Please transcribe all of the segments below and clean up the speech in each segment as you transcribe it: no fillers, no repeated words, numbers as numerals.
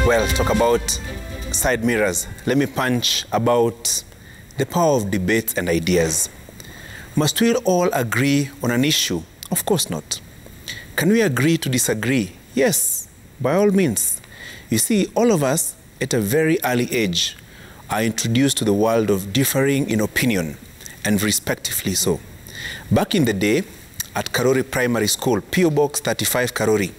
Well, talk about side mirrors. Let me punch about the power of debates and ideas. Must we all agree on an issue? Of course not. Can we agree to disagree? Yes, by all means. You see, all of us at a very early age are introduced to the world of differing in opinion, and respectively so. Back in the day, at Karori Primary School, P.O. Box 35 Karori,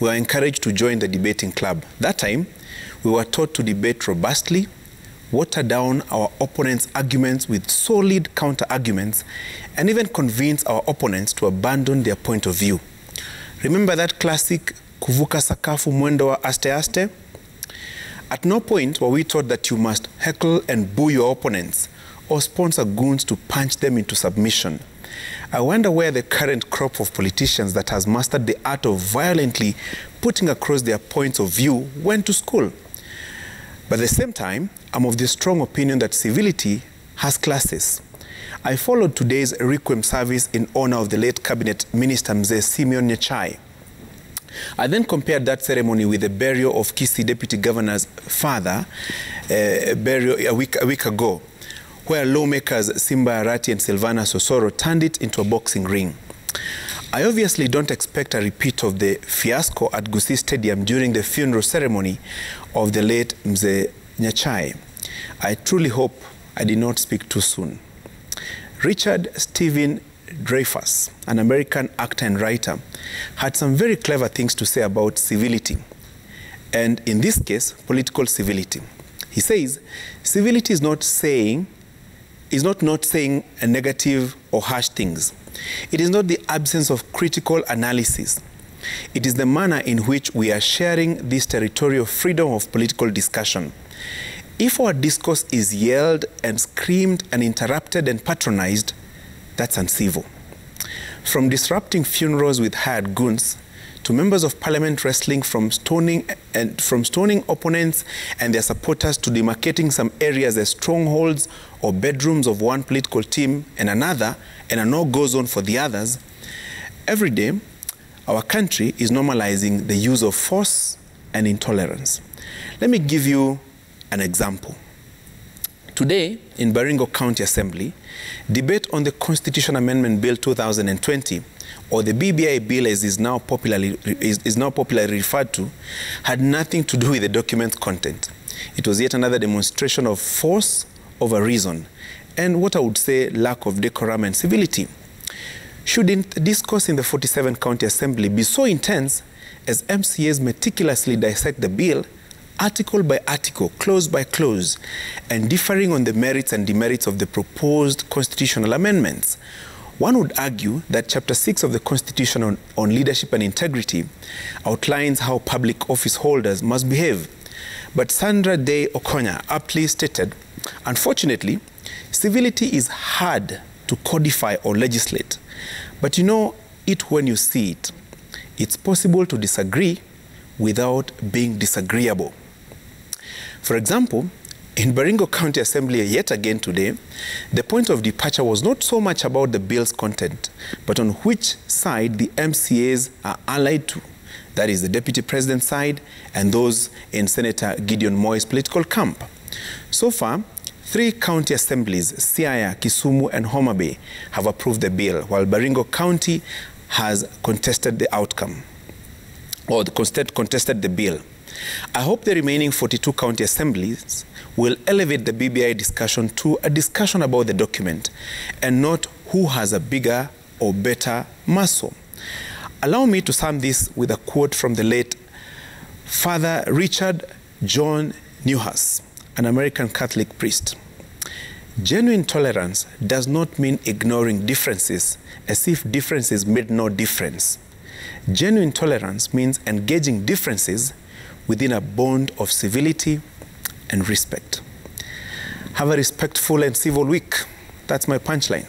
we were encouraged to join the debating club. That time, we were taught to debate robustly, water down our opponents' arguments with solid counter-arguments, and even convince our opponents to abandon their point of view. Remember that classic kuvuka sakafu mwendo wa aste aste? At no point were we taught that you must heckle and boo your opponents or sponsor goons to punch them into submission. I wonder where the current crop of politicians that has mastered the art of violently putting across their points of view went to school. But at the same time, I'm of the strong opinion that civility has classes. I followed today's requiem service in honor of the late cabinet minister Mzee Simeon Nyachae. I then compared that ceremony with the burial of Kisii Deputy Governor's father, a week ago, where lawmakers Simba Arati and Silvana Sosoro turned it into a boxing ring. I obviously don't expect a repeat of the fiasco at Gusii Stadium during the funeral ceremony of the late Mzee Nyachae. I truly hope I did not speak too soon. Richard Stephen Dreyfuss, an American actor and writer, had some very clever things to say about civility, and in this case, political civility. He says, civility is not saying a negative or harsh things. It is not the absence of critical analysis. It is the manner in which we are sharing this territory of freedom of political discussion. If our discourse is yelled and screamed and interrupted and patronized, that's uncivil. From disrupting funerals with hired goons to members of parliament wrestling from stoning opponents and their supporters to demarcating some areas as strongholds or bedrooms of one political team and another, and a no-go zone for the others, every day our country is normalizing the use of force and intolerance. Let me give you an example. Today, in Baringo County Assembly, debate on the Constitution Amendment Bill 2020, or the BBI bill as is now popularly referred to, had nothing to do with the document's content. It was yet another demonstration of force over reason, and what I would say lack of decorum and civility. Shouldn't discourse in the 47th County Assembly be so intense as MCAs meticulously dissect the bill, article by article, clause by clause, and differing on the merits and demerits of the proposed constitutional amendments? One would argue that Chapter 6 of the Constitution on Leadership and Integrity outlines how public office holders must behave. But Sandra Day Okonya aptly stated, unfortunately, civility is hard to codify or legislate, but you know it when you see it. It's possible to disagree without being disagreeable. For example, in Baringo County Assembly yet again today, the point of departure was not so much about the bill's content, but on which side the MCAs are allied to. That is the Deputy President's side and those in Senator Gideon Moi's political camp. So far, 3 county assemblies, Siaya, Kisumu, and Homa Bay, have approved the bill, while Baringo County has contested the outcome, or contested the bill. I hope the remaining 42 county assemblies will elevate the BBI discussion to a discussion about the document and not who has a bigger or better muscle. Allow me to sum this with a quote from the late Father Richard John Newhouse, an American Catholic priest. Genuine tolerance does not mean ignoring differences as if differences made no difference. Genuine tolerance means engaging differences within a bond of civility and respect. Have a respectful and civil week. That's my punchline.